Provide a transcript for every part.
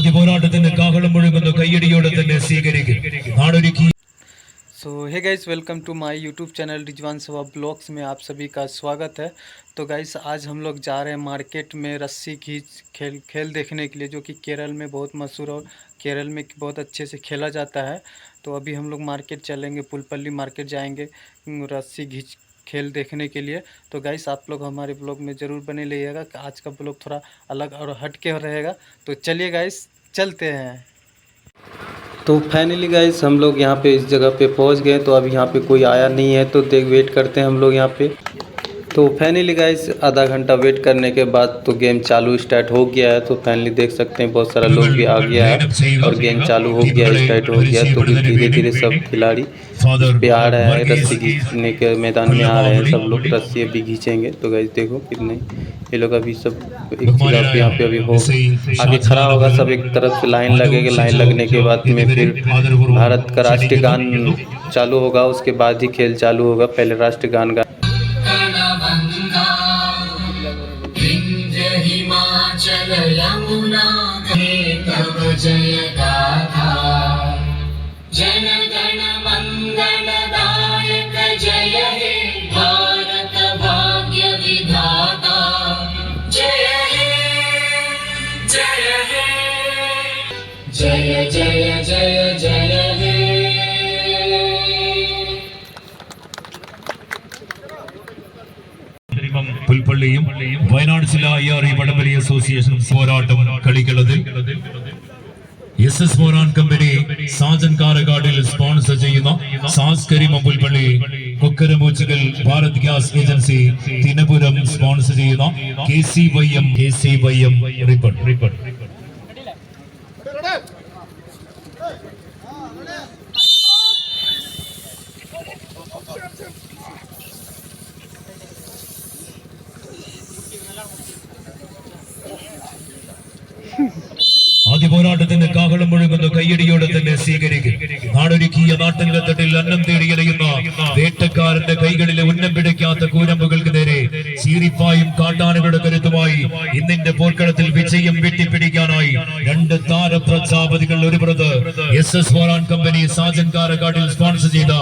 ആദ്യ പോരാട്ടത്തിന്റെ കാഹളം മുഴങ്ങുന്ന കയ്യടിയോടെ തന്നെ സ്വീകരിക്കും നാടൊരുക്കി. So hey guys, welcome to my YouTube channel Rizwan सवा ब्लॉग्स में आप सभी का स्वागत है। तो गाइस आज हम लोग जा रहे हैं मार्केट में रस्सी खींच खेल देखने के लिए, जो कि केरल में बहुत मशहूर और केरल में बहुत अच्छे से खेला जाता है। तो अभी हम लोग मार्केट चलेंगे, पुलपल्ली मार्केट जाएंगे रस्सी खींच खेल देखने के लिए। तो गाइस आप लोग हमारे ब्लॉग में ज़रूर बने रहिएगा, आज का ब्लॉग थोड़ा अलग और हट के रहेगा। तो चलिए गाइस चलते हैं। तो फाइनली गाइस हम लोग यहाँ पे इस जगह पे पहुँच गए। तो अब यहाँ पे कोई आया नहीं है, तो वेट करते हैं हम लोग यहाँ पे। तो फाइनली गाइस आधा घंटा वेट करने के बाद तो गेम चालू स्टार्ट हो गया है। तो फाइनली देख सकते हैं बहुत सारा लोग भी आ गया है और गेम चालू हो गया, स्टार्ट हो गया। तो धीरे धीरे सब खिलाड़ी पे आ रहे हैं, रस्सी खींचने के मैदान में आ रहे हैं। सब लोग रस्सी अभी खींचेंगे। तो गाइस देखो कितने ये लोग अभी सब एक जगह पे यहाँ पे अभी हो आगे खड़ा होगा, सब एक तरफ से लाइन लगेगी। लाइन लगने के बाद में फिर भारत का राष्ट्रीय गान चालू होगा, उसके बाद ही खेल चालू होगा। पहले राष्ट्रीय गान हिमाचल यमुना तव जय गाथा, जन गण मंगल दायक जय हे भारत भाग्य विधाता, जय हे जय हे जय जय जय जय हे। പുൽപ്പള്ളിയും വയനാട് ജില്ലാ IRE വടംവലി അസോസിയേഷൻ പോരാട്ടം കളികളതിൽ SS മോറാൻ കമ്പനി സാജൻ കാരകാടിൽ സ്പോൺസർ ചെയ്യുന്ന സാസ് കരീമ പുൽപ്പള്ളി, കൊക്കരമൂച്ചുകൽ ഭാരത് ഗ്യാസ് ഏജൻസി തിനപുരം സ്പോൺസർ ചെയ്യുന്ന KCYM റിപ്പൺ ആദ്യ പോരാട്ടത്തിന്റെ കാഹളം മുഴങ്ങുന്ന കയ്യടിയോടെ തന്നെ സ്വീകരിക്കും നാടൊരുക്കിയ നാട്ടിൻകത്തട്ടിൽ അന്നം തേടിയലയുന്ന വേട്ടക്കാരന്റെ കൈകളിലെ ഉന്നം പിടിക്കാത്ത കൂരമ്പുകൾക്ക് നേരെ ചീറിപ്പായും കാട്ടാനകളുടെ കരുത്തുമായി ഇന്നിന്റെ പോർക്കളത്തിൽ വിജയം വെട്ടിപ്പിടിക്കാനായി രണ്ട് താരപ്രജാപതികൾ. ഒരു പുറത്ത് SS മോറാൻ കമ്പനി സാജൻ കാരക്കാടിൽ സ്പോൺസർ ചെയ്ത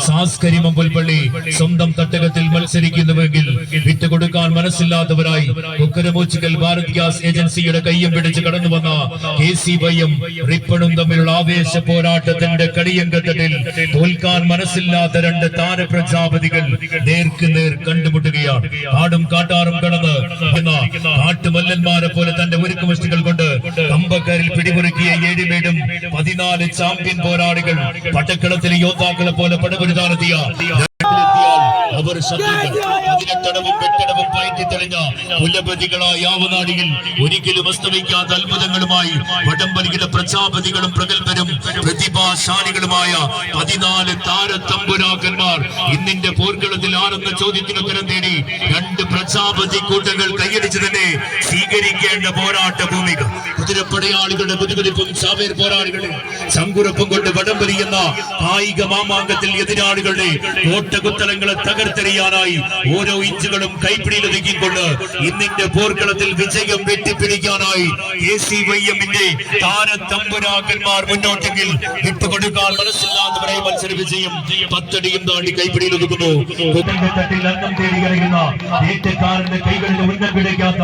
സാസ് കരീമ പുൽപ്പള്ളി സ്വന്തം തട്ടകത്തിൽ മത്സരിക്കുന്നുവെങ്കിൽ വിട്ടുകൊടുക്കാൻ മനസ്സില്ലാത്തവരായി കൊക്കരമൂച്ചുകൽ ഭാരത് ഗ്യാസ് ഏജൻസിയുടെ കയ്യും പിടിച്ച് കടന്നു വന്ന KCYM റിപ്പണും തമ്മിലുള്ള ആവേശ പോരാട്ടത്തിന്റെ കളിയങ്കത്തട്ടിൽ തോൽക്കാൻ മനസ്സില്ലാത്ത രണ്ട് താരപ്രജാപതികൾ നേർക്ക് നേർ കണ്ടുമുട്ടുകയാണ്. കാടും കാട്ടാറും കടന്ന് കാട്ടുമല്ലന്മാരെ പോലെ തന്റെ ഒരുക്കുമഷ്ടികൾ കൊണ്ട് കമ്പക്കാരിൽ പിടിമുറുക്കിയ 7 വീടും 14 ചാമ്പ്യൻ പോരാളികൾ പടക്കളത്തിലെ യോദ്ധാക്കളെ പോലെ പടപുരുതാനെത്തിയ അവർ ശത്രുക്കൾ 18 വെട്ടടവും പയറ്റി തെളിഞ്ഞ കുലപതികളായ യാവനാടിയിൽ ഒരിക്കലും അസ്തമിക്കാത്ത അത്ഭുതങ്ങളുമായി വടംവലിയുടെ പ്രജാപതികളും പ്രഗത്ഭരും പ്രതിഭാശാലികളുമായ 14 താരത്തമ്പുരാക്കന്മാർ ഇന്നിന്റെ പോർക്കളത്തിൽ ആരെന്ന ചോദ്യത്തിന് ഉത്തരം തേടി രണ്ട് പ്രജാപതി കൂട്ടങ്ങൾ കൈയടിച്ച് തന്നെ സ്വീകരിക്കേണ്ട പോരാട്ട ഭൂമിക. കുതിരപ്പടയാളികളുടെ ബുദ്ധിമുട്ടിപ്പും ചാവേർ പോരാളികളുടെ ശങ്കുറപ്പും കൊണ്ട് വടംവലി എന്ന കായിക മാമാങ്കത്തിൽ എതിരാളികളുടെ കോട്ടകുത്തലങ്ങളെ തകർത്തെറിയാനായി ഓരോ ഇഞ്ചുകളും കൈപ്പിടിയിലൊതുക്കിക്കൊണ്ട് ഇന്നിന്റെ പോർക്കളത്തിൽ വിജയം വെട്ടിപ്പിടിക്കാനായി KCYM-ന്റെ താരത്തമ്പുരാക്കന്മാർ മുന്നോട്ടെങ്കിൽ വിട്ടുകൊടുക്കാൻ മനസ്സില്ലാത്തവരെ മത്സര വിജയം 10 അടിയും താണ്ടി കൈപ്പിടിയിലൊതുക്കുന്നു. വേട്ടക്കാരന്റെ കൈകളിൽ ഉന്നം പിടിക്കാത്ത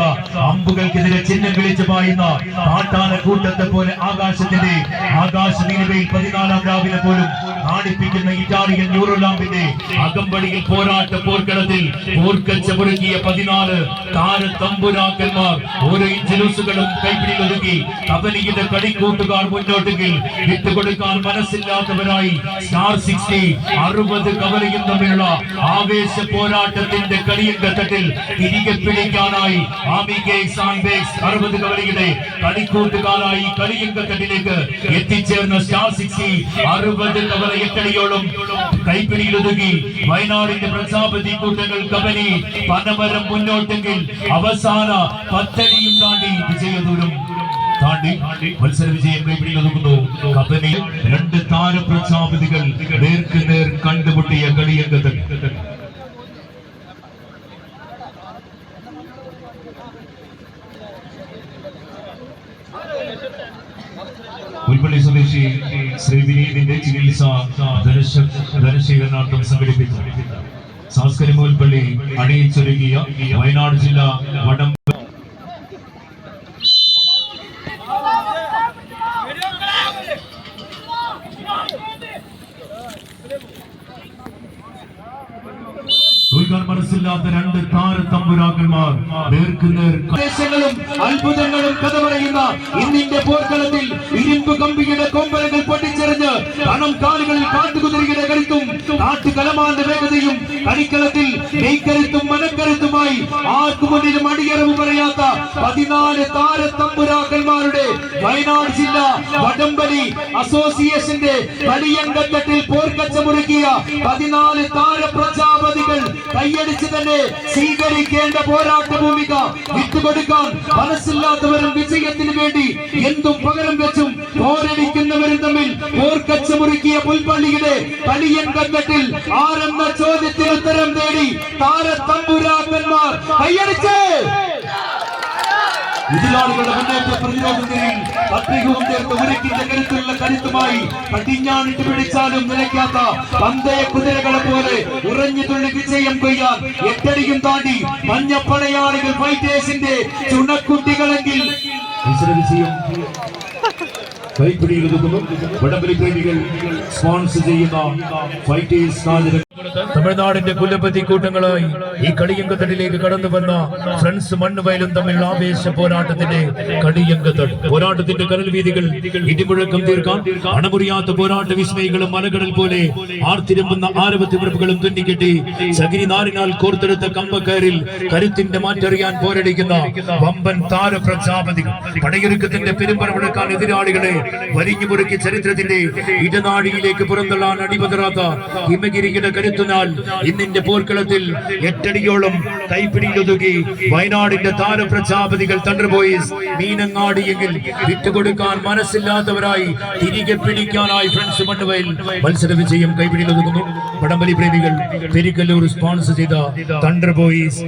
അമ്പുകൾക്കെതിരെ ചിഹ്നം വിളിച്ചു പായുന്ന കാട്ടാന കൂട്ടത്തെ പോലെ ആകാശത്തിന്റെ ആകാശനീലവയിൽ 14-ാം രാവിലെ പോലും കാണിപ്പിക്കുന്ന ഇറ്റാലിയൻ യൂറോലാമ്പിന്റെ അകമ്പടിയിൽ പോരാട്ട പോർക്കളത്തിൽ പോർക്കച്ച മുറുകിയ 14 താരത്തമ്പുരാക്കന്മാർ ഓരോ ഇഞ്ചലൂസുകളും കൈപ്പിടിയിലൊതുക്കി കബലിയുടെ കളിക്കൂട്ടുകാർ മുന്നോട്ടെങ്കിൽ വിട്ടുകൊടുക്കാൻ മനസ്സില്ലാത്തവരായി സ്റ്റാർ 60 കബലിയും തമ്മിലുള്ള ആവേശ പോരാട്ടത്തിന്റെ കളിയങ്കത്തട്ടിൽ തിരികെ പിടിക്കാനായി 60 കബലിയുടെ കളിക്കൂട്ടുകാരായി കളിയങ്കത്തട്ടിലേക്ക് എത്തിച്ചേർന്ന സ്റ്റാർ 60 കബല എട്ടടിയോളം കൈപ്പിടിയിലൊതുക്കി വയനാടിന്റെ പ്രജാപതി കൂട്ടങ്ങൾ കബനി പനമരം മുന്നോട്ടെങ്കിൽ അവസാന 10 അടിയും താണ്ടി വിജയദൂരം താണ്ടി മത്സര വിജയം കൈപ്പിടിയിലൊതുക്കുന്നു. കബനി രണ്ട് താരപ്രജാപതികൾ നേർക്ക് നേർ കണ്ടുമുട്ടിയ കളിയങ്കത്തിൽ പുൽപ്പള്ളി സ്വദേശി ശ്രീ വിനീതിന്റെ ചികിത്സ ധനശേഖരണാർത്ഥം സംഘടിപ്പിച്ചു. സാംസ്കാരിക പുൽപ്പള്ളി അണിയിച്ചൊരുക്കിയ വയനാട് ജില്ലാ വടം തോൽക്കാൻ മനസ്സില്ലാത്ത രണ്ട് താരതമ്പുരാക്കന്മാർ നേർക്കുനേർ അത്ഭുതങ്ങളും കഥ പറയുന്ന ഇന്നിന്റെ പോർക്കളത്തിൽ ഇരുമ്പ് കമ്പിയുടെ കൊമ്പലകൾ പൊട്ടിച്ചെറിഞ്ഞ് പണം കാലുകളിൽ കാട്ടുകുതിരയുടെ കരുത്തും കാട്ടുകലമാന്റെ വേഗതയും കളിക്കളത്തിൽ മെയ്ക്കരുത്തും മനക്കരുത്തുമായി ആർക്കു മുന്നിലും അടിയറവ് പറയാത്ത 14 താരതമ്പുരാക്കന്മാരുടെ വയനാട് ജില്ല വടംവലി അസോസിയേഷന്റെ കളിയങ്കത്തട്ടിൽ പോർക്കച്ചമുറുക്കിയ 14 താരപ്രജാപതികൾ കൈയടിച്ച് തന്നെ സ്വീകരിക്കേണ്ട പോരാട്ട ഭൂമിക വിട്ടുകൊടുക്കാൻ മനസ്സില്ലാത്തവരും വിജയത്തിന് വേണ്ടി എന്തും പകരം വെച്ചും പോരടിക്കുന്നവരും തമ്മിൽ പോർക്കച്ചമുറുക്കിയ പുൽപ്പള്ളിയുടെ കളിയങ്കത്തട്ടിൽ ആരെന്ന ചോദ്യത്തിന് ഉത്തരം തേടി താരതമ്പുരാക്കന്മാർ കൈയടിച്ച് എതിരാളികളുടെ മുന്നേറ്റ പ്രതിരോധത്തിൽ പത്രികവും ചേർത്ത് ഉരുക്കിന്റെ കരുത്തുള്ള കരുത്തുമായി കടിഞ്ഞാണിട്ട് പിടിച്ചാലും നിലയ്ക്കാത്ത പന്തയ കുതിരകളെ പോലെ ഉറഞ്ഞു തുള്ളി വിജയം കൊയ്യാൻ എട്ടടിയും താണ്ടി മഞ്ഞപ്പടയാളികൾ ഫൈറ്റേഴ്സിന്റെ ചുണക്കുട്ടികളെങ്കിൽ വിജയം കൈപ്പിടിയിൽ ഒതുക്കുന്നു. വടംവലി പ്രേമികൾ സ്പോൺസർ ചെയ്യുന്ന ഫൈറ്റേഴ്സ് തമിഴ്നാടിന്റെ കുലപതി കൂട്ടങ്ങളായി ഈ കളിയങ്കത്തടിലേക്ക് കടന്നു വന്ന ഫ്രണ്ട്സ് മണ്ണുവയലും തമ്മിലുള്ള ആവേശ പോരാട്ടത്തിന്റെ കളിയങ്കത്തട് പോരാട്ടത്തിന്റെ കടൽ വീതികൾ ഇടിമുഴക്കം തീർക്കാൻ അണമുറിയാത്ത പോരാട്ട വിസ്മയികളും മലകടൽ പോലെ ആർത്തിരമ്പുന്ന ആരവത്തിവിറപ്പുകളും തുന്നിക്കെട്ടി ചകിരി നാരിനാൽ കോർത്തെടുത്ത കമ്പക്കയറിൽ കരുത്തിന്റെ മാറ്ററിയാൻ പോരടിക്കുന്ന വമ്പൻ താരപ്രജാപതികൾ പടയൊരുക്കത്തിന്റെ പെരുമ്പറ മുഴക്കാൻ എതിരാളികളെ വലിഞ്ഞു മുറുക്കി ചരിത്രത്തിന്റെ ഇടനാഴിയിലേക്ക് പുറന്തള്ളാൻ അടിപതറാത്ത ഹിമഗിരിയുടെ കരുത്തുനാൽ ഇന്നിന്റെ പോർക്കളത്തിൽ 8 അടിയോളം കൈപ്പിടിയിലൊതുക്കി വയനാടിന്റെ താരപ്രജാപതികൾ തണ്ടർ ബോയ്സ് മീനങ്ങാടിയെങ്കിൽ വിട്ടുകൊടുക്കാൻ മനസ്സില്ലാത്തവരായി തിരികെ പിടിക്കാനായി ഫ്രണ്ട്സ് മണ്ണുവയൽ മത്സര വിജയം കൈപ്പിടിയിലൊതുക്കുന്നു. വടംവലി പ്രേമികൾ പെരിക്കല്ലൂർ സ്പോൺസർ ചെയ്ത തണ്ടർ ബോയ്സ്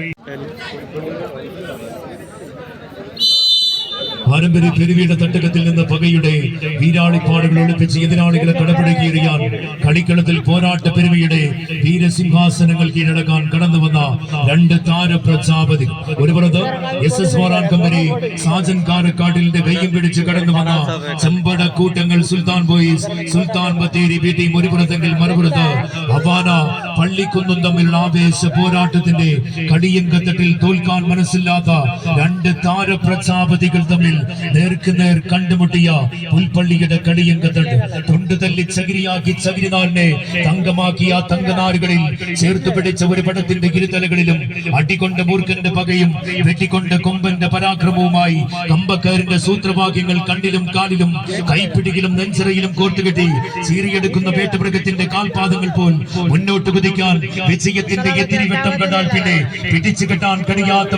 പാരമ്പര്യ പെരുവിയുടെ തട്ടകത്തിൽ നിന്ന് പകയുടെ വീരാളിപ്പാടുകൾ ഒളിപ്പിച്ച് എതിരാളികളെ കടപിടിക്കേറിയാൻ കളിക്കളത്തിൽ പോരാട്ട പെരുവിയുടെ വീരസിംഹാസനങ്ങൾ കീഴടക്കാൻ കടന്നു വന്ന 2 താരപ്രജാപതി. ഒരു പുറത്ത് SS മോറാൻ കമ്പനി സാജൻ കാരക്കാടിലിന്റെ കയ്യും പിടിച്ച് കടന്നു വന്ന ചെമ്പട കൂട്ടങ്ങൾ സുൽത്താൻ boys Sultan Bathery B team ഒരു പുറത്തെങ്കിൽ മറുപുറത്ത് ഹവാന പള്ളിക്കുന്നും തമ്മിലുള്ള ആവേശ പോരാട്ടത്തിന്റെ കളിയങ്കത്തട്ടിൽ തോൽക്കാൻ മനസ്സില്ലാത്ത 2 താരപ്രജാപതികൾ തമ്മിൽ നേർക്കുനേർ കണ്ടുമുട്ടിയ പുൽപ്പള്ളിയുടെ കളിയങ്കത്തട്ട് തൊണ്ടുതല്ലി ചകിരിയാക്കി ചകിരിനാളിനെ തങ്കമാക്കിയ തങ്കനാറുകളിൽ ചേർത്ത് പിടിച്ച ഒരു പടത്തിന്റെ ഇരുതലകളിലും അടികൊണ്ട മൂർഖന്റെ പകയും വെട്ടിക്കൊണ്ട കൊമ്പന്റെ പരാക്രമവുമായി കമ്പക്കാരന്റെ സൂത്രവാക്യങ്ങൾ കണ്ണിലും കാലിലും കൈപ്പിടിയിലും നെഞ്ചിറയിലും കോർത്തുകെട്ടി ചീറിയെടുക്കുന്ന വേട്ടമൃഗത്തിന്റെ കാൽപാദങ്ങൾ പോൽ മുന്നോട്ട് കുതിക്കാൻ വിജയത്തിന്റെ എത്തിരിവട്ടം കണ്ടാൽ പിന്നെ പിടിച്ചു കെട്ടാൻ കഴിയാത്ത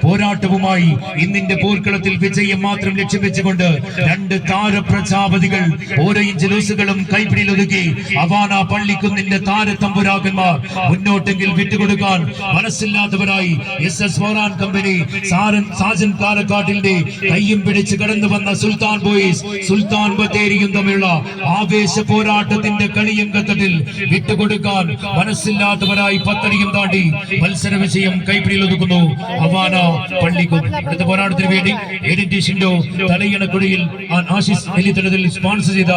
പോരാട്ടവുമായി ഇന്നിന്റെ പോർക്കളത്തിൽ വിജയം മാത്രം ലക്ഷ്യം വെച്ചുകൊണ്ട് 2 താരപ്രജാപതികൾ ഓരോ ഇഞ്ച് ലൂസുകളും കൈപ്പിടിയിൽ ഒതുക്കി ഹവാന പള്ളിക്കുന്നിന്റെ താരതമ്പുരാക്കന്മാർ മുന്നോട്ടെങ്കിൽ വിട്ടുകൊടുക്കാൻ മനസ്സില്ലാത്തവരായി SS മോറാൻ കമ്പനി സാജൻ കാരക്കാട്ടിന്റെ കയ്യും പിടിച്ച് കടന്നു വന്ന സുൽത്താൻ ബോയ്സ് സുൽത്താൻ ബത്തേരിയും തമ്മിലുള്ള ആവേശ പോരാട്ടത്തിന്റെ കളിയങ്കത്തട്ടിൽ വിട്ടുകൊടുക്കാൻ മനസ്സില്ലാത്തവരായി 10 അടിയും താണ്ടി മത്സര വിജയം കൈപ്പിടിയിൽ ഒതുക്കുന്നു ഹവാന പള്ളിക്കും. അടുത്ത പോരാട്ടത്തിന് വേണ്ടി Edin T Shindo തലയണക്കുടിയിൽ Ashish നെല്ലിത്തടത്തിൽ sponsor ചെയ്ത